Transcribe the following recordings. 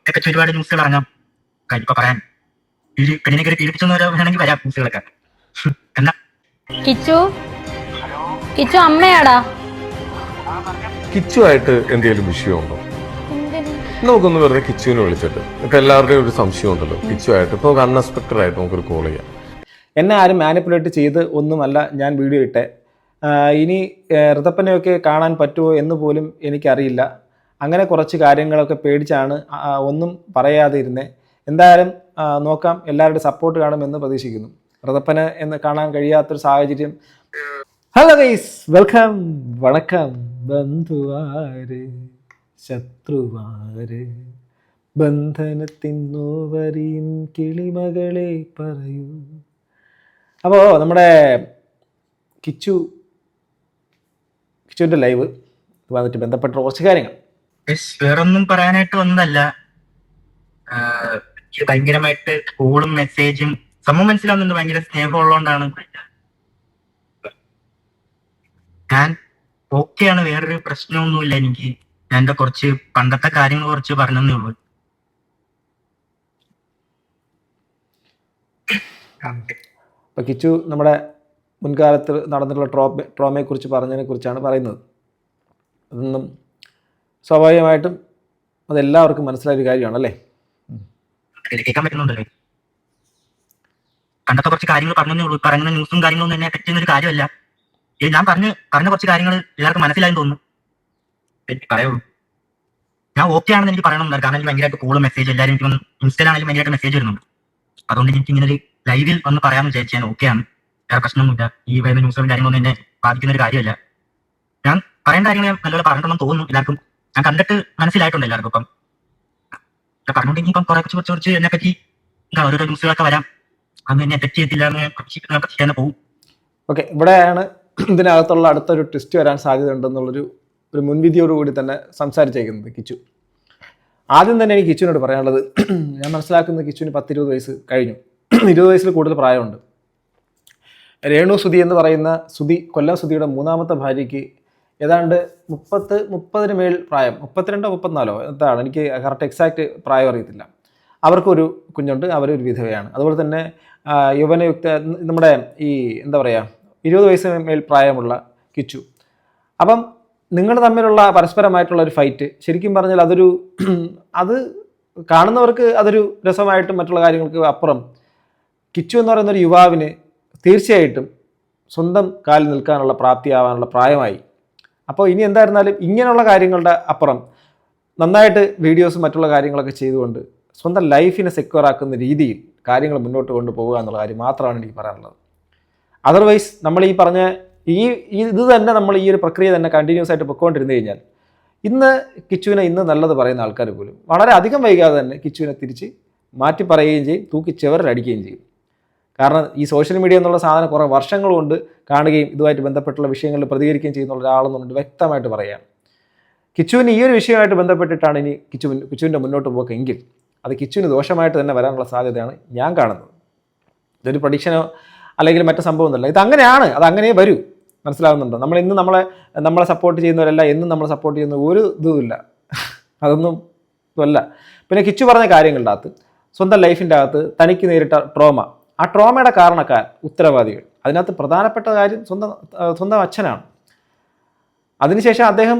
ഒക്കെ ഒരുപാട് ന്യൂസുകൾ ഇറങ്ങാം. ഇപ്പൊ പറയാൻ ഈ പെണ്ണിനെ കയറി പീഡിപ്പിച്ചെന്ന് വേണമെങ്കിൽ വരാം ന്യൂസുകളൊക്കെ. എന്താ കിച്ചു കിച്ചു അമ്മയാടാ. കിച്ചുവായിട്ട് എന്തെങ്കിലും വിഷയമുണ്ടോ? നമുക്കൊന്ന് വെറുതെ കിച്ചുവിനെ വിളിച്ചിട്ട് ഇപ്പൊ എല്ലാവരുടെയും ഒരു സംശയം ഉണ്ടല്ലോ കിച്ചുവായിട്ട്. ഇപ്പൊ അൺഎക്സ്പെക്ടഡ് ആയിട്ട് നമുക്കൊരു കോൾ ചെയ്യാം. എന്നെ ആരും മാനിപ്പുലേറ്റ് ചെയ്ത് ഒന്നുമല്ല ഞാൻ വീഡിയോ ഇട്ടെ. ഇനി ഋതപ്പനെയൊക്കെ കാണാൻ പറ്റുമോ എന്ന് പോലും എനിക്കറിയില്ല. അങ്ങനെ കുറച്ച് കാര്യങ്ങളൊക്കെ പേടിച്ചാണ് ഒന്നും പറയാതെ ഇരുന്നേ. എന്തായാലും നോക്കാം, എല്ലാവരുടെ സപ്പോർട്ട് കാണുമെന്ന് പ്രതീക്ഷിക്കുന്നു. ഋതപ്പനെ എന്ന് കാണാൻ കഴിയാത്തൊരു സാഹചര്യം. Hello guys, welcome. വണക്കം. ബന്ധുവാര് ശത്രുവാര് ബന്ധനത്തിന്നോവരിയും കിളിമകളെ പറയൂ. അപ്പോൾ നമ്മുടെ കിച്ചുവിൻ്റെ ലൈവ് വന്നിട്ട് ബന്ധപ്പെട്ട കുറച്ച് കാര്യങ്ങൾ. വേറൊന്നും പറയാനായിട്ട് ഒന്നല്ല. ഭയങ്കരമായിട്ട് കോളും മെസ്സേജും സംഭവം മനസ്സിലാവുന്നുണ്ട്. ഭയങ്കര സ്നേഹമുള്ളതുകൊണ്ടാണ് ഞാൻ ഓക്കെയാണ്. വേറൊരു പ്രശ്നമൊന്നുമില്ല എനിക്ക്. ഞാൻ എൻ്റെ കുറച്ച് പണ്ടത്തെ കാര്യങ്ങൾ കുറച്ച് പറഞ്ഞതേ ഉള്ളൂ. അപ്പോൾ കിച്ചു നമ്മുടെ മുൻകാലത്ത് നടന്നിട്ടുള്ള ട്രോമയെക്കുറിച്ച് പറഞ്ഞതിനെക്കുറിച്ചാണ് പറയുന്നത്. അതൊന്നും സ്വാഭാവികമായിട്ടും അതെല്ലാവർക്കും മനസ്സിലായൊരു കാര്യമാണല്ലേ. കേൾക്കാൻ പറ്റുന്നുണ്ടല്ലോ. പണ്ടത്തെ കുറച്ച് കാര്യങ്ങൾ പറഞ്ഞതേ ഉള്ളൂ. പറയുന്ന ന്യൂസും കാര്യങ്ങളൊന്നും എന്നെ പറ്റുന്നൊരു കാര്യമല്ല. ഞാൻ പറഞ്ഞ കുറച്ച് കാര്യങ്ങൾ എല്ലാവർക്കും മനസ്സിലായെന്ന് തോന്നുന്നു. എനിക്ക് പറയുള്ളൂ, ഞാൻ ഓക്കെ ആണെന്ന് എനിക്ക് പറയണമെന്നില്ല. കാരണം എനിക്ക് ഭയങ്കരമായിട്ട് കോളും മെസ്സേജ് എല്ലാവരും എനിക്ക് ഇൻസ്റ്റയിലാണെങ്കിലും ഭയങ്കരമായിട്ട് മെസ്സേജ് വരുന്നുണ്ട്. അതുകൊണ്ട് എനിക്ക് ഇങ്ങനെ ഒരു ലൈവിൽ വന്ന് പറയാമെന്ന് വിചാരിച്ചു. ഞാൻ ഓക്കെയാണ്, വേറെ പ്രശ്നമൊന്നുമില്ല. ഈ വരുന്ന ന്യൂസുകളും കാര്യങ്ങളൊന്നും എന്നെ ബാധിക്കുന്ന ഒരു കാര്യമല്ല. ഞാൻ പറയേണ്ട കാര്യങ്ങൾ ഞാൻ നല്ലപോലെ പറഞ്ഞിട്ടുണ്ടെന്ന് തോന്നുന്നു. എല്ലാവർക്കും ഞാൻ കണ്ടിട്ട് മനസ്സിലായിട്ടുണ്ട് എല്ലാവർക്കും. ഇപ്പം പറഞ്ഞുകൊണ്ടെങ്കിൽ ഇപ്പം കുറച്ച് എന്നെ പറ്റി ഓരോരോ ന്യൂസുകളൊക്കെ വരാം. അതൊന്നും എന്നെ എഫക്ട് ചെയ്യത്തില്ല എന്ന് പ്രതീക്ഷിക്കാൻ പോകും. ഓക്കെ, ഇവിടെയാണ് ഇതിനകത്തുള്ള അടുത്തൊരു ട്വിസ്റ്റ് വരാൻ സാധ്യത ഉണ്ടെന്നുള്ളൊരു മുൻവിധിയോടുകൂടി തന്നെ സംസാരിച്ചേക്കുന്നത് കിച്ചു. ആദ്യം തന്നെ എനിക്ക് കിച്ചുവിനോട് പറയാനുള്ളത്, ഞാൻ മനസ്സിലാക്കുന്നത് കിച്ചുവിന് 10-20 വയസ്സ് കഴിഞ്ഞു. 20 വയസ്സിൽ കൂടുതൽ പ്രായമുണ്ട്. രേണു സുധി എന്ന് പറയുന്ന കൊല്ലം സുധിയുടെ മൂന്നാമത്തെ ഭാര്യയ്ക്ക് ഏതാണ്ട് 30-30 മേൽ പ്രായം, 32-34 എന്താണ്, എനിക്ക് കറക്റ്റ് എക്സാക്റ്റ് പ്രായം അറിയത്തില്ല. അവർക്കൊരു കുഞ്ഞുണ്ട്, അവരൊരു വിധവയാണ്. അതുപോലെ തന്നെ യൗവനയുക്ത നമ്മുടെ ഈ എന്താ പറയുക 20 വയസ്സിന് മേൽ പ്രായമുള്ള കിച്ചു. അപ്പം നിങ്ങൾ തമ്മിലുള്ള പരസ്പരമായിട്ടുള്ള ഒരു ഫൈറ്റ് ശരിക്കും പറഞ്ഞാൽ അത് കാണുന്നവർക്ക് അതൊരു രസമായിട്ടും മറ്റുള്ള കാര്യങ്ങൾക്ക് അപ്പുറം കിച്ചു എന്ന് പറയുന്ന ഒരു യുവാവിന് തീർച്ചയായിട്ടും സ്വന്തം കാലിൽ നിൽക്കാനുള്ള പ്രാപ്തിയാവാനുള്ള പ്രായമായി. അപ്പോൾ ഇനി എന്തായിരുന്നാലും ഇങ്ങനെയുള്ള കാര്യങ്ങളുടെ അപ്പുറം നന്നായിട്ട് വീഡിയോസും മറ്റുള്ള കാര്യങ്ങളൊക്കെ ചെയ്തുകൊണ്ട് സ്വന്തം ലൈഫിനെ സെക്യൂർ ആക്കുന്ന രീതിയിൽ കാര്യങ്ങൾ മുന്നോട്ട് കൊണ്ടുപോകുക എന്നുള്ള കാര്യം മാത്രമാണ് എനിക്ക് പറയാനുള്ളത്. അതർവൈസ് നമ്മൾ ഈ പറഞ്ഞ ഇത് തന്നെ നമ്മൾ ഈ ഒരു പ്രക്രിയ തന്നെ കണ്ടിന്യൂസ് ആയിട്ട് പൊയ്ക്കൊണ്ടിരുന്നു കഴിഞ്ഞാൽ ഇന്ന് കിച്ചുവിനെ നല്ലത് പറയുന്ന ആൾക്കാർ പോലും വളരെ അധികം വൈകാതെ തന്നെ കിച്ചുവിനെ തിരിച്ച് മാറ്റി പറയുകയും ചെയ്യും, തൂക്കി ചെവറിലടിക്കുകയും ചെയ്യും. കാരണം ഈ സോഷ്യൽ മീഡിയ എന്നുള്ള സാധനം കുറേ വർഷങ്ങൾ കൊണ്ട് കാണുകയും ഇതുമായിട്ട് ബന്ധപ്പെട്ടുള്ള വിഷയങ്ങളിൽ പ്രതികരിക്കുകയും ചെയ്യുന്ന ഒരാളെന്നുകൊണ്ട് വ്യക്തമായിട്ട് പറയുകയാണ്. കിച്ചുവിന് ഈ ഒരു വിഷയമായിട്ട് ബന്ധപ്പെട്ടിട്ടാണ് ഇനി കിച്ചുവിൻ്റെ മുന്നോട്ട് പോക്കെങ്കിൽ അത് കിച്ചുവിന് ദോഷമായിട്ട് തന്നെ വരാനുള്ള സാധ്യതയാണ് ഞാൻ കാണുന്നത്. ഇതൊരു പ്രഡിക്ഷനോ അല്ലെങ്കിൽ മറ്റു സംഭവമൊന്നുമല്ല, ഇതങ്ങനെയാണ്, അതങ്ങനെ വരൂ. മനസ്സിലാകുന്നുണ്ടോ? നമ്മളെ സപ്പോർട്ട് ചെയ്യുന്നവരല്ല എന്നും നമ്മളെ സപ്പോർട്ട് ചെയ്യുന്ന ഒരു ഇതുമില്ല, അതൊന്നും അല്ല. പിന്നെ കിച്ചു പറഞ്ഞ കാര്യങ്ങളുടെ അകത്ത് സ്വന്തം ലൈഫിൻ്റെ അകത്ത് തനിക്ക് നേരിട്ട ട്രോമ, ആ ട്രോമയുടെ കാരണക്കാർ ഉത്തരവാദികൾ, അതിനകത്ത് പ്രധാനപ്പെട്ട കാര്യം സ്വന്തം അച്ഛനാണ്. അതിനുശേഷം അദ്ദേഹം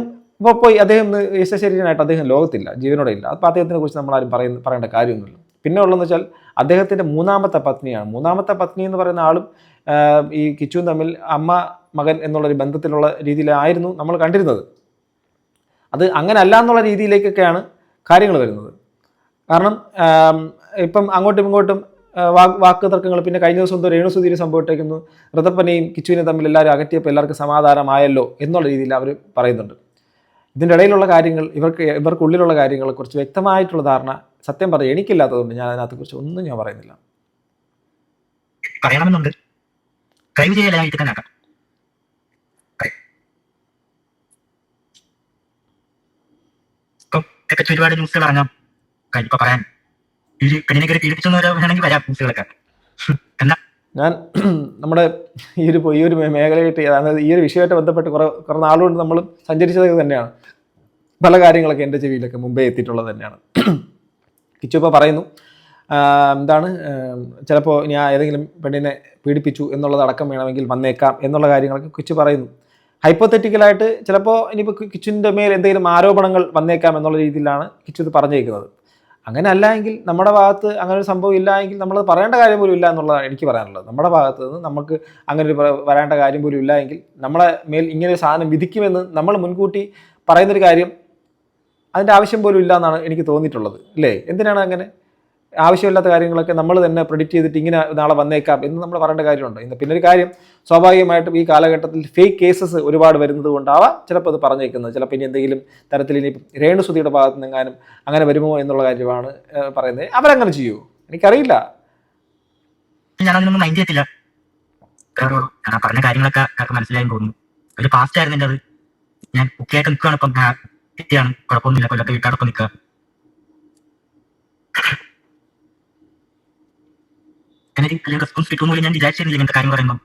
അദ്ദേഹം യശശരീരനായിട്ട് അദ്ദേഹം ലോകത്തില്ല, ജീവനോടെ ഇല്ല. അപ്പോൾ അദ്ദേഹത്തിനെ കുറിച്ച് നമ്മളാരും പറയേണ്ട കാര്യമൊന്നുമില്ല. പിന്നെ ഉള്ളതെന്ന് വെച്ചാൽ അദ്ദേഹത്തിൻ്റെ മൂന്നാമത്തെ പത്നിയാണ്. മൂന്നാമത്തെ പത്നി എന്ന് പറയുന്ന ആളും ഈ കിച്ചുവും തമ്മിൽ അമ്മ മകൻ എന്നുള്ളൊരു ബന്ധത്തിലുള്ള രീതിയിലായിരുന്നു നമ്മൾ കണ്ടിരുന്നത്. അത് അങ്ങനെ അല്ല എന്നുള്ള രീതിയിലേക്കൊക്കെയാണ് കാര്യങ്ങൾ വരുന്നത്. കാരണം ഇപ്പം അങ്ങോട്ടും ഇങ്ങോട്ടും വാക്ക് തർക്കങ്ങൾ. പിന്നെ കഴിഞ്ഞ ദിവസം എന്തോ രേണു സുധീര് സംഭവിച്ചേക്കുന്നു, ഋതപ്പനെയും കിച്ചുവിനെയും തമ്മിൽ എല്ലാവരും അകറ്റിയപ്പോൾ എല്ലാവർക്കും സമാധാനമായല്ലോ എന്നുള്ള രീതിയിൽ അവർ പറയുന്നുണ്ട്. ഇതിൻ്റെ ഇടയിലുള്ള കാര്യങ്ങൾ ഇവർക്കുള്ളിലുള്ള കാര്യങ്ങളെ കുറിച്ച് വ്യക്തമായിട്ടുള്ള ധാരണ സത്യം പറഞ്ഞാൽ എനിക്കില്ലാത്തതുകൊണ്ട് ഞാൻ അതിനകത്തെ കുറിച്ച് ഒന്നും ഞാൻ പറയുന്നില്ല. പറയണമെന്നുണ്ട്, ക്രൈം ചെയ്യാനായിട്ട് തന്നെ ഒരുപാട് ന്യൂസുകൾ ഇറങ്ങാം. ഇപ്പൊ പറയാൻ ഈ പെണ്ണിനെ കയറി പീഡിപ്പിച്ചെന്ന് വേണമെങ്കിൽ വരാം ന്യൂസുകളൊക്കെ. എന്താ ഞാൻ നമ്മുടെ ഈ ഒരു മേഖലയായിട്ട്, അതായത് ഈ ഒരു വിഷയമായിട്ട് ബന്ധപ്പെട്ട് കുറേ നാളുകൊണ്ട് നമ്മൾ സഞ്ചരിച്ചത് തന്നെയാണ്. പല കാര്യങ്ങളൊക്കെ എൻ്റെ ചെവിയിലൊക്കെ മുമ്പേ എത്തിയിട്ടുള്ളത് തന്നെയാണ്. കിച്ചു ഇപ്പോൾ പറയുന്നു എന്താണ് ചിലപ്പോൾ ഞാൻ ഏതെങ്കിലും പെണ്ണിനെ പീഡിപ്പിച്ചു എന്നുള്ളതടക്കം വേണമെങ്കിൽ വന്നേക്കാം എന്നുള്ള കാര്യങ്ങളൊക്കെ കിച്ചു പറയുന്നു. ഹൈപ്പോത്തറ്റിക്കലായിട്ട് ചിലപ്പോൾ ഇനിയിപ്പോൾ കിച്ചുവിൻ്റെ മേൽ എന്തെങ്കിലും ആരോപണങ്ങൾ വന്നേക്കാം എന്നുള്ള രീതിയിലാണ് കിച്ചു ഇത് പറഞ്ഞേക്കുന്നത്. അങ്ങനെ അല്ല എങ്കിൽ നമ്മുടെ ഭാഗത്ത് അങ്ങനെ ഒരു സംഭവം ഇല്ല എങ്കിൽ നമ്മൾ പറയേണ്ട കാര്യം പോലും ഇല്ല എന്നുള്ളതാണ് എനിക്ക് പറയാനുള്ളത്. നമ്മുടെ ഭാഗത്ത് നിന്ന് നമുക്ക് അങ്ങനെ ഒരു വരേണ്ട കാര്യം പോലും ഇല്ല എങ്കിൽ നമ്മളെ മേൽ ഇങ്ങനെ ഒരു സാധനം വിധിക്കുമെന്ന് നമ്മൾ മുൻകൂട്ടി പറയുന്നൊരു കാര്യം അതിൻ്റെ ആവശ്യം പോലും ഇല്ല എന്നാണ് എനിക്ക് തോന്നിയിട്ടുള്ളത്. അല്ലേ? എന്തിനാണ് അങ്ങനെ ആവശ്യമില്ലാത്ത കാര്യങ്ങളൊക്കെ നമ്മൾ തന്നെ പ്രെഡിക്റ്റ് ചെയ്തിട്ട് ഇങ്ങനെ നാളെ വന്നേക്കാം എന്ന് നമ്മൾ പറയേണ്ട കാര്യമുണ്ട്. പിന്നെ ഒരു കാര്യം, സ്വാഭാവികമായിട്ടും ഈ കാലഘട്ടത്തിൽ ഫേക്ക് കേസസ് ഒരുപാട് വരുന്നത് കൊണ്ടാവാം ചിലപ്പോൾ അത് പറഞ്ഞേക്കുന്നത്. ചിലപ്പോൾ ഇനി എന്തെങ്കിലും തരത്തിൽ ഇനി രേണുസുതിയുടെ ഭാഗത്ത് നിന്നെങ്ങാനും അങ്ങനെ വരുമോ എന്നുള്ള കാര്യമാണ് പറയുന്നത്. അവരങ്ങനെ ചെയ്യുമോ എനിക്കറിയില്ല. ഞാനതിനൊന്നും മൈൻഡ് ചെയ്യത്തില്ല. പറഞ്ഞ കാര്യങ്ങളൊക്കെ മനസ്സിലായി തോന്നുന്നു. ഒരു പാസ്റ്റ് ആയിരുന്നു എൻ്റെ അത്. ഞാൻ കുക്കിയായിട്ട് നിൽക്കുകയാണ് ഇപ്പം. കിട്ടിയാണ്, കുഴപ്പമൊന്നുമില്ല. കൊല്ലത്തെ വീട്ടാടൊപ്പം നിൽക്കുക. അങ്ങനെ റെസ്പോൺസ് കിട്ടുമെന്ന് ഞാൻ വിചാരിച്ചിരുന്നില്ല ഇങ്ങനത്തെ കാര്യം പറയുമ്പോൾ.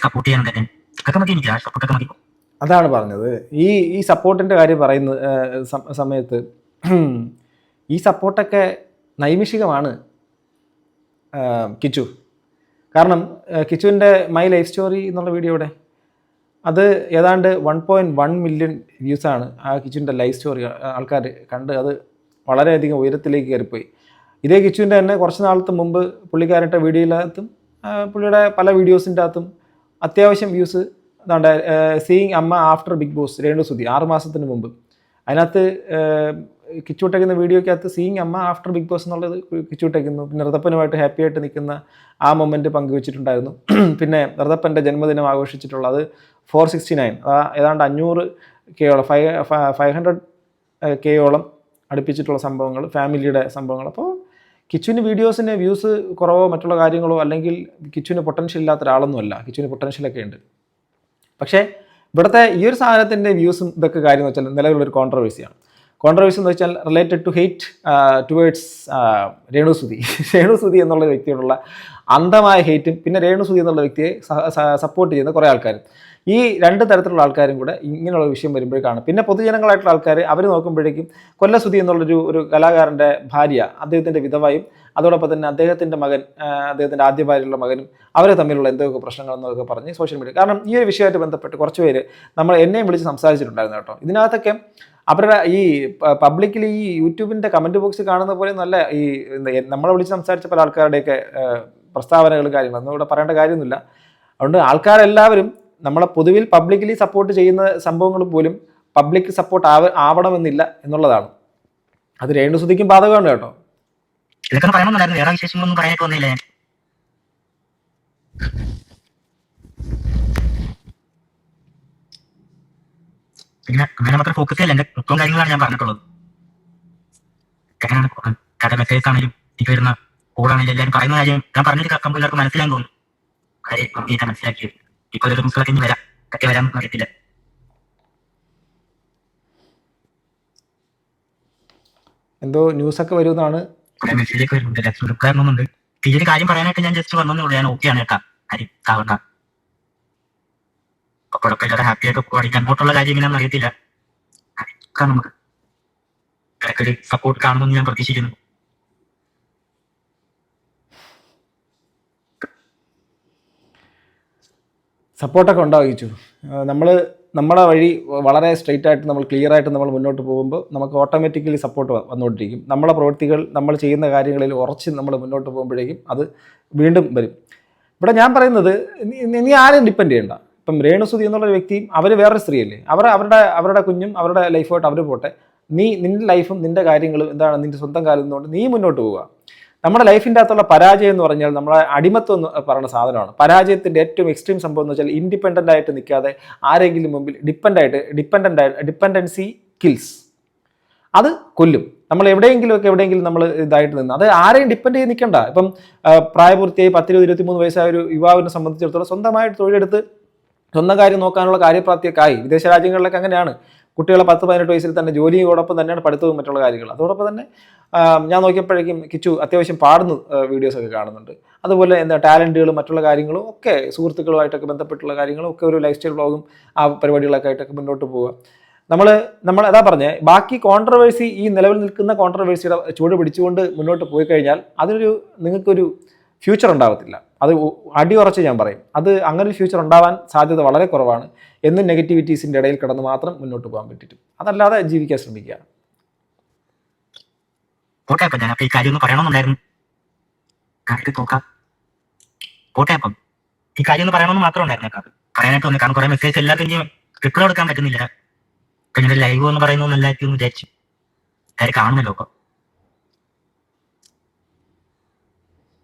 സപ്പോർട്ട് ചെയ്യാൻ തന്നെ ഒക്കെ മതി. എനിക്ക് ആ സപ്പോർട്ടൊക്കെ മതി. അതാണ് പറഞ്ഞത്. ഈ സപ്പോർട്ടിൻ്റെ കാര്യം പറയുന്ന സമയത്ത് ഈ സപ്പോർട്ടൊക്കെ നൈമിഷികമാണ് കിച്ചു. കാരണം കിച്ചുവിൻ്റെ മൈ ലൈഫ് സ്റ്റോറി എന്നുള്ള വീഡിയോയുടെ അത് ഏതാണ്ട് 1.1 മില്യൺ വ്യൂസാണ് ആ കിച്ചുവിൻ്റെ ലൈഫ് സ്റ്റോറി ആൾക്കാർ കണ്ട്. അത് വളരെയധികം ഉയരത്തിലേക്ക് കയറിപ്പോയി. ഇതേ കിച്ചുവിൻ്റെ തന്നെ കുറച്ച് നാളത്തെ മുമ്പ് പുള്ളിക്കാരൻ്റെ വീഡിയോയിലകത്തും പുള്ളിയുടെ പല വീഡിയോസിൻ്റെ അകത്തും അത്യാവശ്യം വ്യൂസ് എന്താണ്ട് സീയിങ് അമ്മ ആഫ്റ്റർ ബിഗ് ബോസ് രേണുസുതി 6 മാസത്തിന് മുമ്പ്. അതിനകത്ത് കിച്ചുവിട്ടേക്കുന്ന വീഡിയോയ്ക്കകത്ത് സീയിങ് അമ്മ ആഫ്റ്റർ ബിഗ് ബോസ് എന്നുള്ളത് കിച്ചുവിട്ടേക്കുന്നു. പിന്നെ ഋതപ്പനുമായിട്ട് ഹാപ്പി ആയിട്ട് നിൽക്കുന്ന ആ മൊമെൻറ്റ് പങ്കുവെച്ചിട്ടുണ്ടായിരുന്നു. പിന്നെ ഋതപ്പൻ്റെ ജന്മദിനം ആഘോഷിച്ചിട്ടുള്ളത് 469, ഏതാണ്ട് 500K 500K അടുപ്പിച്ചിട്ടുള്ള സംഭവങ്ങൾ, ഫാമിലിയുടെ സംഭവങ്ങൾ. അപ്പോൾ കിച്ചുവിന് വീഡിയോസിന് വ്യൂസ് കുറവോ മറ്റുള്ള കാര്യങ്ങളോ അല്ലെങ്കിൽ കിച്ചുവിന് പൊട്ടൻഷ്യൽ ഇല്ലാത്ത ഒരാളൊന്നുമല്ല. കിച്ചുവിന് പൊട്ടൻഷ്യലൊക്കെ ഉണ്ട്. പക്ഷേ ഇവിടുത്തെ ഈ ഒരു സാധനത്തിൻ്റെ വ്യൂസും ഇതൊക്കെ കാര്യം എന്ന് വെച്ചാൽ നിലവിലുള്ളൊരു കോൺട്രവേഴ്സിയാണ്. കോൺട്രവേഴ്സി എന്ന് വെച്ചാൽ റിലേറ്റഡ് ടു ഹെയ്റ്റ് ടുവേഡ്സ് രേണുസുതി. രേണുസുതി എന്നുള്ള വ്യക്തിയോടുള്ള അന്ധമായ ഹെയ്റ്റും പിന്നെ രേണുസുതി എന്നുള്ള വ്യക്തിയെ സപ്പോർട്ട് ചെയ്യുന്ന കുറേ ആൾക്കാരും. ഈ രണ്ട് തരത്തിലുള്ള ആൾക്കാരും കൂടെ ഇങ്ങനെയുള്ള വിഷയം വരുമ്പോഴേക്കാണ്. പിന്നെ പൊതുജനങ്ങളായിട്ടുള്ള ആൾക്കാർ അവർ നോക്കുമ്പോഴേക്കും കൊല്ലസുതി എന്നുള്ളൊരു കലാകാരൻ്റെ ഭാര്യ, അദ്ദേഹത്തിൻ്റെ വിധവയും അതോടൊപ്പം തന്നെ അദ്ദേഹത്തിൻ്റെ മകൻ, അദ്ദേഹത്തിൻ്റെ ആദ്യ ഭാര്യയുള്ള മകനും അവർ തമ്മിലുള്ള എന്തൊക്കെ പ്രശ്നങ്ങളെന്നൊക്കെ പറഞ്ഞ് സോഷ്യൽ മീഡിയ. കാരണം ഈ ഒരു വിഷയമായിട്ട് ബന്ധപ്പെട്ട് കുറച്ച് പേര് എന്നെയും വിളിച്ച് സംസാരിച്ചിട്ടുണ്ടായിരുന്നു കേട്ടോ. ഇതിനകത്തൊക്കെ അവരുടെ ഈ പബ്ലിക്കലി ഈ യൂട്യൂബിൻ്റെ കമൻറ്റ് ബോക്സ് കാണുന്ന പോലെ നല്ല ഈ നമ്മളെ വിളിച്ച് സംസാരിച്ച പല ആൾക്കാരുടെയൊക്കെ പ്രസ്താവനകൾ കാര്യങ്ങളൊന്നും ഇവിടെ പറയേണ്ട കാര്യമൊന്നുമില്ല. അതുകൊണ്ട് ആൾക്കാരെല്ലാവരും നമ്മളെ പൊതുവിൽ പബ്ലിക്കലി സപ്പോർട്ട് ചെയ്യുന്ന സംഭവങ്ങൾ പോലും പബ്ലിക് സപ്പോർട്ട് ആവണമെന്നില്ല എന്നുള്ളതാണ്. അത് രേണുസുതിക്കും ബാധകമാണ് കേട്ടോ. ഇതൊക്കെ പറയണമെന്നായിരുന്നു, വേറെ വിശേഷങ്ങളൊന്നും പറയാൻ തോന്നിയില്ലേ. പിന്നെ അങ്ങനെ മാത്രം ഫോക്കസ് ചെയ്യല്ല. എന്റെ മൊത്തം കാര്യങ്ങളാണ് ഞാൻ പറഞ്ഞിട്ടുള്ളത്. കഥ മെസ്സേജ് ആണെങ്കിലും എനിക്ക് വരുന്ന കോളാണെങ്കിലും എല്ലാവരും പറയുന്ന കാര്യം ഞാൻ പറഞ്ഞിട്ട് കേൾക്കുമ്പോൾ എല്ലാവർക്കും മനസ്സിലാൻ തോന്നും. കാര്യം മനസ്സിലാക്കിയത് ഇപ്പൊ ഒരു മുസ്ലിമൊക്കെ ഇനി വരാം, ഒക്കെ വരാമെന്ന് അറിയത്തില്ല. എന്തോ ന്യൂസൊക്കെ വരുന്നതാണ് കുറെ മെസ്സേജൊക്കെ വരുന്നുണ്ട്. സുരക്കാരനൊന്നുണ്ട്. ഈ ഒരു കാര്യം പറയാനായിട്ട് ഞാൻ ജസ്റ്റ് വന്നേ ഉള്ളൂ. ഞാൻ ഓക്കെയാണ് കേട്ടാ. കാര്യം താവണ്ട, കുഴപ്പമില്ലാതെ ഹാപ്പി ആയിട്ട് പോകാൻ. അങ്ങോട്ടുള്ള കാര്യം എങ്ങനെയാണെന്ന് അറിയത്തില്ല. നമുക്ക് ഇടയ്ക്കൊരു സപ്പോർട്ട് കാണുമെന്ന് ഞാൻ പ്രതീക്ഷിക്കുന്നു. സപ്പോർട്ടൊക്കെ ഉണ്ടാവിച്ചു. നമ്മുടെ വഴി വളരെ സ്ട്രെയിറ്റ് ആയിട്ട് നമ്മൾ ക്ലിയർ ആയിട്ട് നമ്മൾ മുന്നോട്ട് പോകുമ്പോൾ നമുക്ക് ഓട്ടോമാറ്റിക്കലി സപ്പോർട്ട് വന്നുകൊണ്ടിരിക്കും. നമ്മളെ പ്രവൃത്തികൾ നമ്മൾ ചെയ്യുന്ന കാര്യങ്ങളിൽ ഉറച്ച് നമ്മൾ മുന്നോട്ട് പോകുമ്പോഴേക്കും അത് വീണ്ടും വരും. ഇവിടെ ഞാൻ പറയുന്നത് നീ ആരും ഡിപ്പെൻഡ് ചെയ്യണ്ട. ഇപ്പം രേണുസുതി എന്നുള്ള വ്യക്തിയും അവർ വേറൊരു സ്ത്രീയല്ലേ, അവരുടെ കുഞ്ഞും അവരുടെ ലൈഫായിട്ട് അവർ പോട്ടെ. നിന്റെ ലൈഫും നിന്റെ കാര്യങ്ങളും എന്താണ്, നിന്റെ സ്വന്തം കാലം നിന്നുകൊണ്ട് നീ മുന്നോട്ട് പോവുക. നമ്മുടെ ലൈഫിൻ്റെ അകത്തുള്ള പരാജയം എന്ന് പറഞ്ഞാൽ നമ്മളെ അടിമത്വം എന്ന് പറയുന്ന സാധനമാണ്. പരാജയത്തിൻ്റെ ഏറ്റവും എക്സ്ട്രീം സംഭവം എന്ന് വെച്ചാൽ ഇൻഡിപെൻഡൻ്റ് ആയിട്ട് നിൽക്കാതെ ആരെങ്കിലും മുമ്പിൽ ഡിപ്പെൻഡൻസി കിൽസ്, അത് കൊല്ലും. നമ്മൾ എവിടെയെങ്കിലും നമ്മൾ ഇതായിട്ട് നിന്ന് അത് ആരെയും ഡിപ്പെൻഡ് ചെയ്ത് നിൽക്കണ്ട. ഇപ്പം പ്രായപൂർത്തിയായി 10-23 വയസ്സായ ഒരു യുവാവിനെ സംബന്ധിച്ചിടത്തോളം സ്വന്തമായിട്ട് തൊഴിലെടുത്ത് സ്വന്തം കാര്യം നോക്കാനുള്ള കാര്യപ്രാപ്തിയൊക്കെ ആയി. വിദേശ രാജ്യങ്ങളിലൊക്കെ അങ്ങനെയാണ്. കുട്ടികളെ 10-18 വയസ്സിൽ തന്നെ ജോലിയോടൊപ്പം തന്നെയാണ് പഠിത്തവും മറ്റുള്ള കാര്യങ്ങൾ. അതോടൊപ്പം തന്നെ ഞാൻ നോക്കിയപ്പോഴേക്കും കിച്ചു അത്യാവശ്യം പാടുന്ന വീഡിയോസൊക്കെ കാണുന്നുണ്ട്. അതുപോലെ ടാലൻറ്റുകളും മറ്റുള്ള കാര്യങ്ങളും ഒക്കെ സുഹൃത്തുക്കളുമായിട്ടൊക്കെ ബന്ധപ്പെട്ടുള്ള കാര്യങ്ങളും ഒക്കെ ഒരു ലൈഫ് സ്റ്റൈൽ വ്ളോഗും ആ പരിപാടികളൊക്കെ ആയിട്ടൊക്കെ മുന്നോട്ട് പോവുക. നമ്മൾ അതാ പറഞ്ഞേ, ബാക്കി കോൺട്രവേഴ്സി, ഈ നിലവിൽ നിൽക്കുന്ന കോൺട്രവേഴ്സിയുടെ ചൂട് പിടിച്ചുകൊണ്ട് മുന്നോട്ട് പോയി കഴിഞ്ഞാൽ അതിനൊരു നിങ്ങൾക്കൊരു ഫ്യൂച്ചർ ഉണ്ടാകത്തില്ല. അത് അടിയുറച്ച് ഞാൻ പറയും. അത് അങ്ങനെ ഒരു ഫ്യൂച്ചർ ഉണ്ടാവാൻ സാധ്യത വളരെ കുറവാണ്. എന്നും നെഗറ്റിവിറ്റീസിൻ്റെ ഇടയിൽ കിടന്ന് മാത്രം മുന്നോട്ട് പോകാൻ പറ്റിയിട്ടും, അതല്ലാതെ ജീവിക്കാൻ ശ്രമിക്കുക. കോട്ടെ അപ്പം ഞാൻ ഈ കാര്യം ഒന്ന് പറയണമെന്നുണ്ടായിരുന്നു. നോക്കാം. കോട്ടെ അപ്പം ഈ കാര്യം ഒന്ന് പറയണമെന്ന് മാത്രം ഉണ്ടായിരുന്നു. പറയാനായിട്ട് വന്നു. കാരണം കുറെ മെസ്സേജ് എല്ലാത്തിനും റിപ്ലൈ കൊടുക്കാൻ പറ്റുന്നില്ല. പിന്നെ ലൈവ് എന്ന് പറയുന്നൊന്നും എല്ലാവർക്കും ഒന്ന് വിചാരിച്ചു. കാര്യം കാണുന്നല്ലോ ഇപ്പൊ.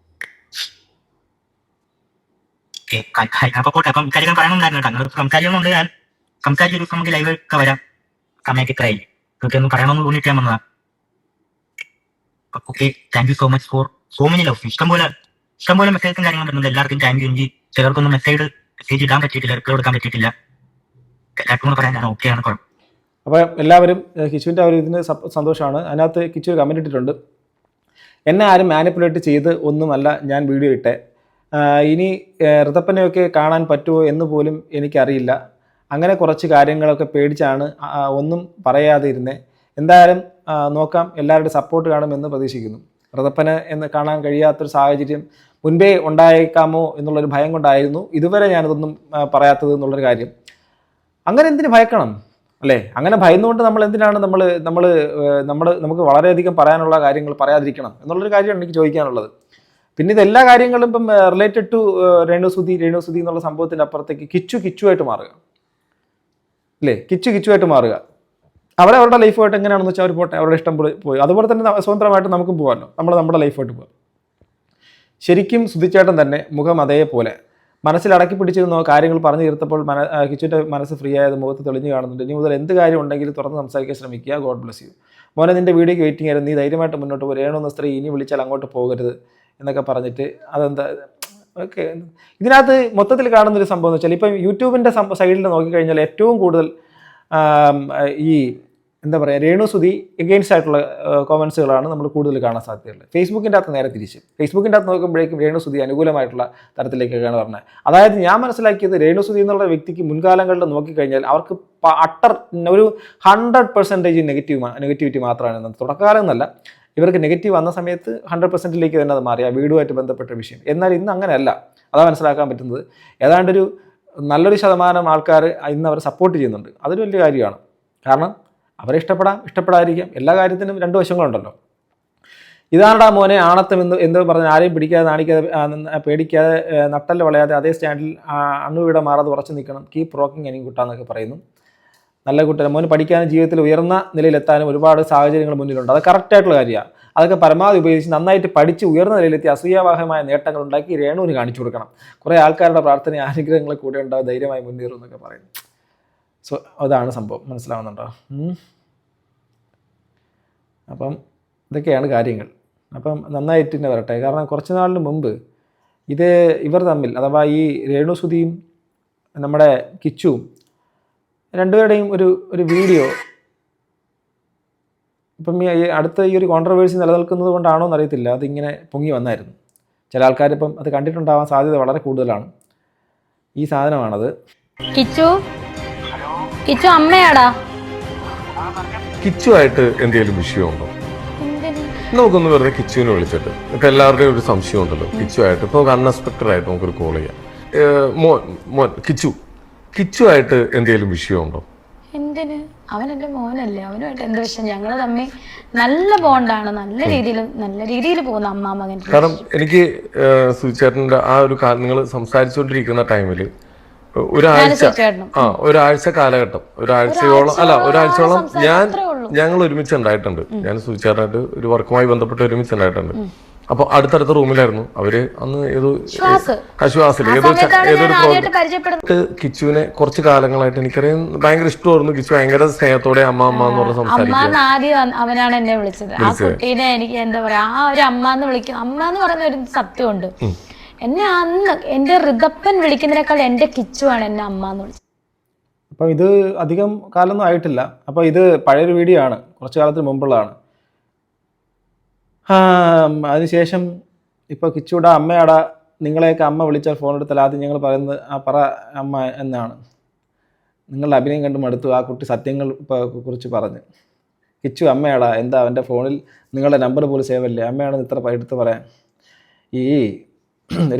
അപ്പൊ കോട്ടെ അപ്പം കാര്യം പറയണമെന്നായിരുന്നു. അങ്ങനെ സംസാരിക്കുന്നുണ്ട്. ഞാൻ സംസാരിച്ച ദിവസം നമുക്ക് ലൈവ് ഒക്കെ വരാം. സമയമൊക്കെ ഇത്രയായി. ഇതൊക്കെ ഒന്ന് പറയണമെന്ന് തോന്നിയിട്ട് ഞാൻ വന്നതാ. Okay, thank you so much for so many love. ഇഷ്ടംപോലെ മെസ്സേജും കാര്യങ്ങളും വരുന്നുണ്ട്. എല്ലാവർക്കും താങ്ക് യു. എനിക്ക് ചിലർക്കൊന്നും മെസ്സേജ് ഇടാൻ പറ്റിയിട്ടില്ല, റിപ്ലൈ കൊടുക്കാൻ പറ്റിയിട്ടില്ല. എല്ലാവർക്കും പറയാൻ ഞാൻ ഓക്കെയാണ്. കുഴപ്പം. അപ്പോൾ എല്ലാവരും കിച്ചുവിൻ്റെ ഒരു ഇതിന് സന്തോഷമാണ്. അതിനകത്ത് കിച്ചു കമൻറ്റ് ഇട്ടിട്ടുണ്ട്, എന്നെ ആരും മാനിപ്പുലേറ്റ് ചെയ്ത് ഒന്നുമല്ല ഞാൻ വീഡിയോ ഇട്ടെ. ഇനി ഋതപ്പനെയൊക്കെ കാണാൻ പറ്റുമോ എന്ന് പോലും എനിക്കറിയില്ല. അങ്ങനെ കുറച്ച് കാര്യങ്ങളൊക്കെ പേടിച്ചാണ് ഒന്നും പറയാതെ ഇരുന്നേ. എന്തായാലും നോക്കാം, എല്ലാവരുടെ സപ്പോർട്ട് കാണുമെന്ന് പ്രതീക്ഷിക്കുന്നു. ഋതപ്പനെ എന്ന് കാണാൻ കഴിയാത്തൊരു സാഹചര്യം മുൻപേ ഉണ്ടായേക്കാമോ എന്നുള്ളൊരു ഭയം കൊണ്ടായിരുന്നു ഇതുവരെ ഞാനിതൊന്നും പറയാത്തത് എന്നുള്ളൊരു കാര്യം. അങ്ങനെ എന്തിനു ഭയക്കണം അല്ലേ? അങ്ങനെ ഭയന്നുകൊണ്ട് നമ്മൾ എന്തിനാണ് നമുക്ക് വളരെയധികം പറയാനുള്ള കാര്യങ്ങൾ പറയാതിരിക്കണം എന്നുള്ളൊരു കാര്യമാണ് എനിക്ക് ചോദിക്കാനുള്ളത്. പിന്നെ ഇതെല്ലാ കാര്യങ്ങളും ഇപ്പം റിലേറ്റഡ് ടു രേണുസുതി എന്നുള്ള സംഭവത്തിൻ്റെ അപ്പുറത്തേക്ക് കിച്ചുവായിട്ട് മാറുക അല്ലേ? കിച്ചുവായിട്ട് മാറുക. അവരുടെ ലൈഫായിട്ട് എങ്ങനെയാണെന്ന് വെച്ചാൽ അവർ പോട്ടെ, അവരുടെ ഇഷ്ടം പോയി. അതുപോലെ തന്നെ സ്വതന്ത്രമായിട്ട് നമുക്കും പോകാമല്ലോ, നമ്മുടെ ലൈഫായിട്ട് പോകാം. ശരിക്കും സുധിച്ചേട്ടൻ തന്നെ മുഖം അതേപോലെ മനസ്സിലടക്കി പിടിച്ചിരുന്നോ കാര്യങ്ങൾ പറഞ്ഞു തീർത്തപ്പോൾ കിച്ചുവിൻ്റെ മനസ്സ് ഫ്രീ ആയത് മുഖത്ത് തെളിഞ്ഞു കാണുന്നുണ്ട്. ഇനി മുതൽ എന്ത് കാര്യം ഉണ്ടെങ്കിലും തുറന്ന് സംസാരിക്കാൻ ശ്രമിക്കുക. God bless you. മോനെ, നിൻ്റെ വീഡിയോയ്ക്ക് വെയിറ്റിംഗ് ആയിരുന്നു. നീ ധൈര്യമായിട്ട് മുന്നോട്ട് പോകും. രേണു എന്ന സ്ത്രീ ഇനി വിളിച്ചാൽ അങ്ങോട്ട് പോകരുത് എന്നൊക്കെ പറഞ്ഞിട്ട് അതെന്താ ഓക്കെ. ഇതിനകത്ത് മൊത്തത്തിൽ കാണുന്നൊരു സംഭവം എന്ന് വെച്ചാൽ ഇപ്പം യൂട്യൂബിൻ്റെ സൈഡിൽ നോക്കിക്കഴിഞ്ഞാൽ ഏറ്റവും കൂടുതൽ ഈ എന്താ പറയുക, രേണുസുതി എഗെയിൻസ്റ്റ് ആയിട്ടുള്ള കോമൻസുകളാണ് നമ്മൾ കൂടുതൽ കാണാൻ സാധ്യതയുള്ളത്. ഫേസ്ബുക്കിൻ്റെ അകത്ത് നേരെ തിരിച്ച്, ഫേസ്ബുക്കിൻ്റെ അകത്ത് നോക്കുമ്പോഴേക്കും രേണുസുതി അനുകൂലമായിട്ടുള്ള തരത്തിലേക്കൊക്കെയാണ് പറഞ്ഞത്. അതായത് ഞാൻ മനസ്സിലാക്കിയത്, രേണുസുതി എന്നുള്ള വ്യക്തിക്ക് മുൻകാലങ്ങളിൽ നോക്കിക്കഴിഞ്ഞാൽ അവർക്ക് ഒരു 100% നെഗറ്റിവിറ്റി മാത്രമാണ്. തുടക്കകാലം എന്നല്ല, ഇവർക്ക് നെഗറ്റീവ് വന്ന സമയത്ത് 100%ലേക്ക് തന്നെ അത് മാറി, ആ വീടുമായിട്ട് ബന്ധപ്പെട്ട വിഷയം. എന്നാൽ ഇന്ന് അങ്ങനെയല്ല. അതാ മനസ്സിലാക്കാൻ പറ്റുന്നത്. ഏതാണ്ടൊരു നല്ലൊരു ശതമാനം ആൾക്കാർ ഇന്ന് അവരെ സപ്പോർട്ട് ചെയ്യുന്നുണ്ട്. അതൊരു വലിയ കാര്യമാണ്. കാരണം അവരെ ഇഷ്ടപ്പെടാതിരിക്കാം. എല്ലാ കാര്യത്തിനും രണ്ട് വശങ്ങളുണ്ടല്ലോ. ഇതാണ്ടാ മോനെ ആണത്തം എന്ന് പറഞ്ഞ് ആരെയും പിടിക്കാതെ നാണിക്കാതെ പേടിക്കാതെ നട്ടല് വളയാതെ അതേ സ്റ്റാൻഡിൽ അണുവിടെ മാറാതെ ഉറച്ചു നിൽക്കണം. കീപ് റോക്കിംഗ് എനിക്ക് കുട്ടാന്നൊക്കെ പറയുന്നു. നല്ല കുട്ടൻ മോന് പഠിക്കാനും ജീവിതത്തിൽ ഉയർന്ന നിലയിലെത്താനും ഒരുപാട് സാഹചര്യങ്ങൾ മുന്നിലുണ്ട്. അത് കറക്റ്റായിട്ടുള്ള കാര്യമാണ്. അതൊക്കെ പരമാവധി ഉപയോഗിച്ച് നന്നായിട്ട് പഠിച്ച് ഉയർന്ന നിലയിലെത്തി അസൂയാവാഹമായ നേട്ടങ്ങൾ ഉണ്ടാക്കി രേണുവിന് കാണിച്ചു കൊടുക്കണം. കുറേ ആൾക്കാരുടെ പ്രാർത്ഥന അനുഗ്രഹങ്ങൾ കൂടെ ഉണ്ടാവും, ധൈര്യമായി മുന്നേറും എന്നൊക്കെ പറയുന്നു. സോ അതാണ് സംഭവം. മനസ്സിലാവുന്നുണ്ടോ? അപ്പം ഇതൊക്കെയാണ് കാര്യങ്ങൾ. അപ്പം നന്നായിട്ട് തന്നെ വരട്ടെ. കാരണം കുറച്ച് നാളിന് മുമ്പ് ഇവർ തമ്മിൽ, അഥവാ ഈ രേണുസുതിയും നമ്മുടെ കിച്ചുവും രണ്ടുപേരുടെയും ഒരു വീഡിയോ ഇപ്പം ഈ അടുത്ത ഈ ഒരു കോൺട്രവേഴ്സി നിലനിൽക്കുന്നത് കൊണ്ടാണോ എന്നറിയത്തില്ല, അതിങ്ങനെ പൊങ്ങി വന്നായിരുന്നു. ചില ആൾക്കാരിപ്പം അത് കണ്ടിട്ടുണ്ടാവാൻ സാധ്യത വളരെ കൂടുതലാണ്. ഈ സാധനമാണത്. കിച്ചു അമ്മയാടാ. കിച്ചുവായിട്ട് എന്തെങ്കിലും വിഷയമുണ്ടോ? നമുക്കൊന്ന് വെറുതെ കിച്ചുവിനെ വിളിച്ചിട്ട്, ഇപ്പൊ എല്ലാവരുടെയും ഒരു സംശയം ഉണ്ടല്ലോ കിച്ചുവായിട്ട്. ഇപ്പൊ അൺഎക്സ്പെക്ടഡ് ആയിട്ട് നമുക്കൊരു കോൾ ചെയ്യാം. കിച്ചുവായിട്ട് എന്തെങ്കിലും വിഷയമുണ്ടോ? എന്തിന്? അവനെന്റെ മോനല്ലേ, അവനുമായിട്ട് എന്ത് വിഷയം? ഞങ്ങള് തമ്മിൽ നല്ല ബോണ്ടാണ്, നല്ല രീതിയിൽ പോകുന്ന അമ്മ മകൻ. കാരണം എനിക്ക് സുചേട്ടൻ്റെ ആ ഒരു നിങ്ങൾ സംസാരിച്ചുകൊണ്ടിരിക്കുന്ന ടൈമില് ഒരാഴ്ച കാലഘട്ടം, ഒരാഴ്ചയോളം ഞങ്ങൾ ഒരുമിച്ചുണ്ടായിട്ടുണ്ട്. ഞാൻ സുചേട്ടനായിട്ട് ഒരു വർക്കുമായി ബന്ധപ്പെട്ട് ഒരുമിച്ചുണ്ടായിട്ടുണ്ട്. അപ്പൊ അടുത്തടുത്ത റൂമിലായിരുന്നു അവര്. അന്ന് കിച്ചുവിനെ കുറച്ച് കാലങ്ങളായിട്ട് എനിക്കറിയാം ഭയങ്കര ഇഷ്ടമായിരുന്നു. കിച്ചു ഭയങ്കര സ്നേഹത്തോടെ അമ്മ എന്ന് പറഞ്ഞ് സംസാരിക്കും. അവനാണ് എന്നെ വിളിച്ചത്. ആ കുട്ടീനെ എനിക്ക് എന്താ പറയാ, ആ ഒരു അമ്മ എന്ന് വിളിക്കും. അമ്മ എന്ന് പറയുന്ന ഒരു സത്യമുണ്ട്. എന്നെ അന്ന് എന്റെ ഋതപ്പൻ വിളിക്കുന്നതിനേക്കാൾ എന്റെ കിച്ചുവാണ് എന്നെ അമ്മ എന്ന് വിളിച്ചത്. അപ്പം ഇത് അധികം കാലമൊന്നും ആയിട്ടില്ല. അപ്പോൾ ഇത് പഴയൊരു വീഡിയോ ആണ്, കുറച്ച് കാലത്തിന് മുമ്പുള്ളതാണ്. അതിനുശേഷം ഇപ്പോൾ കിച്ചുവിടെ അമ്മയാടാ, നിങ്ങളെയൊക്കെ അമ്മ വിളിച്ചാൽ ഫോൺ എടുത്താൽ ആദ്യം ഞങ്ങൾ പറയുന്നത് പറ അമ്മ എന്നാണ്. നിങ്ങളുടെ അഭിനയം കണ്ട് മടുത്തു. ആ കുട്ടി സത്യങ്ങൾ കുറിച്ച് പറഞ്ഞു. കിച്ചു അമ്മയാടാ, എന്താ അവൻ്റെ ഫോണിൽ നിങ്ങളുടെ നമ്പർ പോലും സേവ് അല്ലേ, അമ്മയാണെന്ന് ഇത്ര എടുത്ത് പറയാൻ. ഈ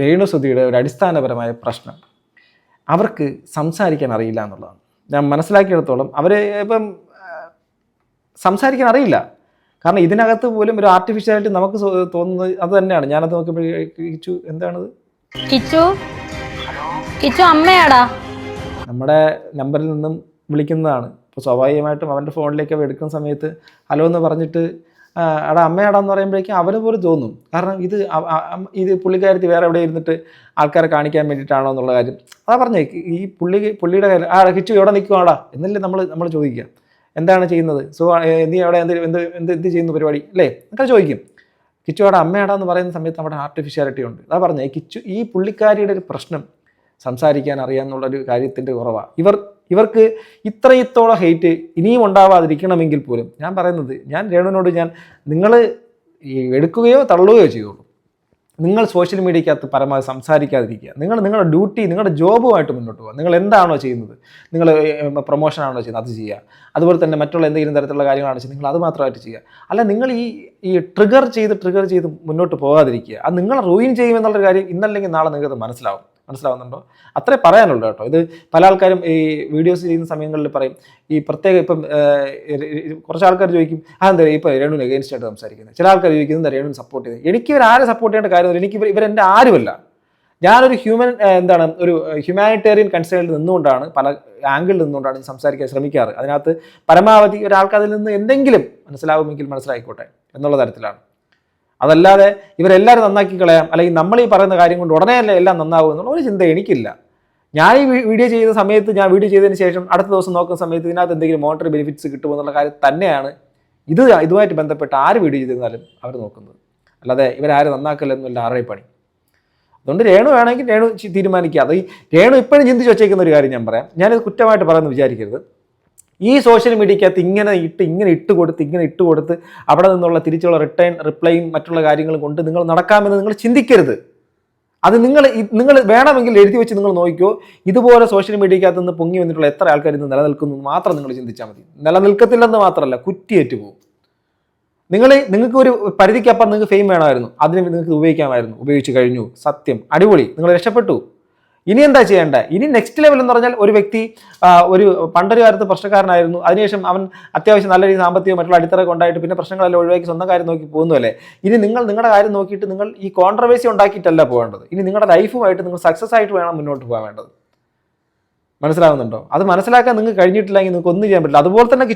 രേണുസുധിയുടെ ഒരു അടിസ്ഥാനപരമായ പ്രശ്നം അവർക്ക് സംസാരിക്കാൻ അറിയില്ല എന്നുള്ളതാണ്. ഞാൻ മനസ്സിലാക്കിയെടുത്തോളം അവർ ഇപ്പം സംസാരിക്കാൻ അറിയില്ല. കാരണം ഇതിനകത്ത് പോലും ഒരു ആർട്ടിഫിഷ്യാലിറ്റി നമുക്ക് തോന്നുന്നത് അത് തന്നെയാണ്. ഞാനത് നോക്കിയപ്പോൾ കിച്ചു എന്താണത്, കിച്ചു അമ്മയാടാ, നമ്മുടെ നമ്പറിൽ നിന്നും വിളിക്കുന്നതാണ്. ഇപ്പോൾ സ്വാഭാവികമായിട്ടും അവൻ്റെ ഫോണിലേക്ക് അവ എടുക്കുന്ന സമയത്ത് ഹലോ എന്ന് പറഞ്ഞിട്ട് അവിടെ അമ്മയാടാന്ന് പറയുമ്പോഴേക്കും അവന് പോലും തോന്നും. കാരണം ഇത് പുള്ളിക്കാരത്തി വേറെ എവിടെ ഇരുന്നിട്ട് ആൾക്കാരെ കാണിക്കാൻ വേണ്ടിയിട്ടാണോ എന്നുള്ള കാര്യം. അതാ പറഞ്ഞേ, ഈ പുള്ളിയുടെ കാര്യം കിച്ചു എവിടെ നിൽക്കുവാടാ എന്നല്ലേ നമ്മൾ ചോദിക്കുക. എന്താണ് ചെയ്യുന്നത്, നീ അവിടെ എന്ത് ചെയ്യുന്നു പരിപാടി അല്ലേ എന്നൊക്കെ ചോദിക്കും. കിച്ചു അവിടെ അമ്മയാടാന്ന് പറയുന്ന സമയത്ത് അവിടെ ആർട്ടിഫിഷ്യാലിറ്റി ഉണ്ട്. അതാ പറഞ്ഞേ, കിച്ചു ഈ പുള്ളിക്കാരിയുടെ ഒരു പ്രശ്നം സംസാരിക്കാൻ അറിയാമെന്നുള്ളൊരു കാര്യത്തിൻ്റെ കുറവാണ്. ഇവർക്ക് ഇത്രത്തോളം ഹെയ്റ്റ് ഇനിയും ഉണ്ടാവാതിരിക്കണമെങ്കിൽ പോലും ഞാൻ പറയുന്നത്, ഞാൻ രേണുവിനോട് നിങ്ങൾ എടുക്കുകയോ തള്ളുകയോ ചെയ്യുള്ളൂ. നിങ്ങൾ സോഷ്യൽ മീഡിയക്കകത്ത് പരമാവധി സംസാരിക്കാതിരിക്കുക. നിങ്ങളുടെ ഡ്യൂട്ടി, നിങ്ങളുടെ ജോബുമായിട്ട് മുന്നോട്ട് പോകുക. നിങ്ങൾ എന്താണോ ചെയ്യുന്നത്, നിങ്ങൾ പ്രൊമോഷനാണോ ചെയ്യുന്നത് അത് ചെയ്യുക. അതുപോലെ തന്നെ മറ്റുള്ള എന്തെങ്കിലും തരത്തിലുള്ള കാര്യങ്ങളാണ് ചെയ്യുന്നത് നിങ്ങൾ അത് മാത്രമായിട്ട് ചെയ്യുക. അല്ല നിങ്ങൾ ഈ ട്രിഗർ ചെയ്ത് മുന്നോട്ട് പോകാതിരിക്കുക. അത് നിങ്ങളെ റൂയിൻ ചെയ്യുമെന്നുള്ളൊരു കാര്യം ഇന്നല്ലെങ്കിൽ നാളെ നിങ്ങൾക്ക് മനസ്സിലാവുന്നുണ്ടോ? അത്രേ പറയാനുള്ളൂ കേട്ടോ. ഇത് പല ആൾക്കാരും ഈ വീഡിയോസ് ചെയ്യുന്ന സമയങ്ങളിൽ പറയും, ഈ പ്രത്യേക ഇപ്പം കുറച്ച് ആൾക്കാർ ചോദിക്കും എന്താ ഇപ്പോൾ രേണുവിന് അഗെയിൻസ്റ്റ് ആയിട്ട് സംസാരിക്കുന്നത്. ചില ആൾക്കാർ ചോദിക്കുന്നത് എന്താ രേണുവിന് സപ്പോർട്ട് ചെയ്യുന്നത്. എനിക്ക് ഇവരാരെ സപ്പോർട്ട് ചെയ്യേണ്ട കാര്യമില്ല. എനിക്ക് ഇവരെൻ്റെ ആരുമല്ല. ഞാനൊരു ഒരു ഹ്യൂമാനിറ്റേറിയൻ കൺസേണിൽ നിന്നുകൊണ്ടാണ്, പല ആംഗിളിൽ നിന്നുകൊണ്ടാണ് സംസാരിക്കാൻ ശ്രമിക്കാറ്. അതിനകത്ത് പരമാവധി ഒരാൾക്ക് അതിൽ നിന്ന് എന്തെങ്കിലും മനസ്സിലാവുമെങ്കിൽ മനസ്സിലായിക്കോട്ടെ എന്നുള്ള തരത്തിലാണ്. അതല്ലാതെ ഇവരെല്ലാവരും നന്നാക്കി കളയാം, അല്ലെങ്കിൽ നമ്മൾ ഈ പറയുന്ന കാര്യം കൊണ്ട് ഉടനെ അല്ലേ എല്ലാം നന്നാവും എന്നുള്ള ഒരു ചിന്ത എനിക്കില്ല. ഞാൻ ഈ വീഡിയോ ചെയ്ത സമയത്ത്, ഞാൻ വീഡിയോ ചെയ്തതിന് ശേഷം അടുത്ത ദിവസം നോക്കുന്ന സമയത്ത് ഇതിനകത്ത് എന്തെങ്കിലും മോണിറ്ററി ബെനിഫിറ്റ്സ് കിട്ടുമെന്നുള്ള കാര്യം തന്നെയാണ് ഇതുമായിട്ട് ബന്ധപ്പെട്ട് ആര് വീഡിയോ ചെയ്തിരുന്നാലും അവർ നോക്കുന്നത്. അല്ലാതെ ഇവരാരും നന്നാക്കല്ലെന്നല്ല ആരുടെ പണി. അതുകൊണ്ട് രേണു വേണമെങ്കിൽ രേണു തീരുമാനിക്കുക. അത് ഈ രേണു ഇപ്പോഴും ചിന്തിച്ച് വെച്ചേക്കുന്ന ഒരു കാര്യം ഞാൻ പറയാം. ഞാനിത് കുറ്റമായിട്ട് പറയുന്നത് വിചാരിക്കരുത്. ഈ സോഷ്യൽ മീഡിയക്കകത്ത് ഇങ്ങനെ ഇട്ട് കൊടുത്ത് അവിടെ നിന്നുള്ള തിരിച്ചുള്ള റിപ്ലൈയും മറ്റുള്ള കാര്യങ്ങളും കൊണ്ട് നിങ്ങൾ നടക്കാമെന്ന് നിങ്ങൾ ചിന്തിക്കരുത്. അത് നിങ്ങൾ വേണമെങ്കിൽ എഴുതി വെച്ച് നിങ്ങൾ നോക്കിക്കോ. ഇതുപോലെ സോഷ്യൽ മീഡിയക്കകത്ത് നിന്ന് പൊങ്ങി വന്നിട്ടുള്ള എത്ര ആൾക്കാർ ഇന്ന് നിലനിൽക്കുന്നു മാത്രം നിങ്ങൾ ചിന്തിച്ചാൽ മതി. നിലനിൽക്കത്തില്ലെന്ന് മാത്രമല്ല, കുറ്റിയേറ്റ് പോകും. നിങ്ങൾക്ക് ഒരു പരിധിക്കപ്പുറം നിങ്ങൾക്ക് ഫെയിം വേണമായിരുന്നു, അതിന് നിങ്ങൾക്ക് ഉപയോഗിച്ചു കഴിഞ്ഞു, സത്യം അടിപൊളി, നിങ്ങൾ രക്ഷപ്പെട്ടു. ഇനി എന്താ ചെയ്യേണ്ടത്? ഇനി നെക്സ്റ്റ് ലെവൽ എന്ന് പറഞ്ഞാൽ ഒരു വ്യക്തി പണ്ടൊരു കാലത്ത് പ്രശ്നക്കാരനായിരുന്നു, അതിനുശേഷം അവൻ അത്യാവശ്യം നല്ല രീതിയിൽ സാമ്പത്തികം മറ്റുള്ള അടിത്തറ ഉണ്ടായിട്ട് പിന്നെ പ്രശ്നങ്ങളെല്ലാം ഒഴിവാക്കി സ്വന്തം കാര്യം നോക്കി പോകുന്നതല്ലേ. ഇനി നിങ്ങളുടെ കാര്യം നോക്കിയിട്ട് നിങ്ങൾ ഈ കോൺട്രവേഴ്സി ഉണ്ടാക്കിയിട്ടല്ല പോകേണ്ടത്. ഇനി നിങ്ങളുടെ ലൈഫുമായിട്ട് നിങ്ങൾ സക്സസ് ആയിട്ട് വേണം മുന്നോട്ട് പോകാൻ വേണ്ടത്. മനസ്സിലാവുന്നുണ്ടോ? അത് മനസ്സിലാക്കാൻ നിങ്ങൾക്ക് കഴിഞ്ഞിട്ടില്ലെങ്കിൽ നിങ്ങൾക്ക് ഒന്നും ചെയ്യാൻ പറ്റില്ല. അതുപോലെ തന്നെ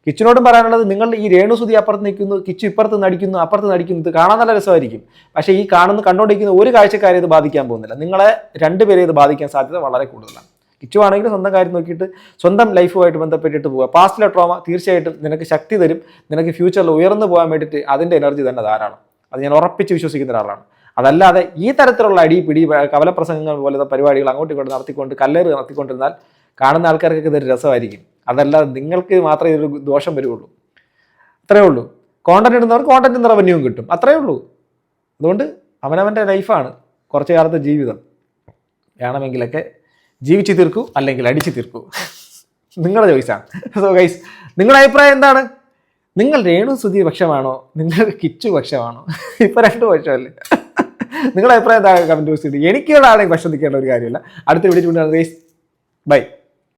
കിച്ചുവിനോടും പറയാനുള്ളത്, നിങ്ങൾ ഈ രേണുസുധി അപ്പുറത്ത് നിൽക്കുന്നു, കിച്ചു ഇപ്പുറത്ത് നടിക്കുന്നു, അപ്പുറത്ത് നടിക്കുന്നു, ഇത് കാണാൻ നല്ല രസമായിരിക്കും. പക്ഷേ ഈ കണ്ടുകൊണ്ടിരിക്കുന്ന ഒരു കാഴ്ചക്കാരെ ഇത് ബാധിക്കാൻ പോകുന്നില്ല. നിങ്ങളെ രണ്ടുപേരെ ഇത് ബാധിക്കാൻ സാധ്യത വളരെ കൂടുതലാണ്. കിച്ചു ആണെങ്കിൽ സ്വന്തം കാര്യം നോക്കിയിട്ട് സ്വന്തം ലൈഫുമായിട്ട് ബന്ധപ്പെട്ടിട്ട് പോവുക. പാസ്റ്റിലെ ട്രോമ തീർച്ചയായിട്ടും നിനക്ക് ശക്തി തരും. നിനക്ക് ഫ്യൂച്ചറിൽ ഉയർന്നു പോകാൻ വേണ്ടിയിട്ട് അതിൻ്റെ എനർജി തന്നെ ധാരാളം. അത് ഞാൻ ഉറപ്പിച്ച് വിശ്വസിക്കുന്ന ഒരാളാണ്. അതല്ലാതെ ഈ തരത്തിലുള്ള അടിപിടി കവലപ്രസംഗങ്ങൾ പോലത്തെ പരിപാടികൾ അങ്ങോട്ടും ഇങ്ങോട്ടും നടത്തിക്കൊണ്ടിരുന്നാൽ കാണുന്ന ആൾക്കാർക്കൊക്കെ ഇതൊരു രസമായിരിക്കും. അതല്ലാതെ നിങ്ങൾക്ക് മാത്രമേ ഇതൊരു ദോഷം വരുള്ളൂ. അത്രയേ ഉള്ളൂ. കോണ്ടന്റ് ഇടുന്നവർക്ക് കോണ്ടന്റും റവന്യൂവും കിട്ടും, അത്രയേ ഉള്ളൂ. അതുകൊണ്ട് അവനവൻ്റെ ലൈഫാണ്, കുറച്ച് കാലത്തെ ജീവിതം. വേണമെങ്കിലൊക്കെ ജീവിച്ചു തീർക്കൂ, അല്ലെങ്കിൽ അടിച്ചു തീർക്കൂ, നിങ്ങളുടെ ചോയ്സാണ്. സോ ഗൈസ്, നിങ്ങളുടെ അഭിപ്രായം എന്താണ്? നിങ്ങൾ രേണുസുധി പക്ഷമാണോ, നിങ്ങൾ കിച്ചു പക്ഷമാണോ? ഇപ്പൊ രണ്ടു പക്ഷമല്ലേ? നിങ്ങളുടെ അഭിപ്രായം എന്താ? കമന്റ് ബോക്സിൽ. എനിക്കിവിടെ ആണെങ്കിൽ പക്ഷം നിൽക്കേണ്ട ഒരു കാര്യമില്ല. അടുത്ത വീഡിയോ ഗൈസ്, ബൈ.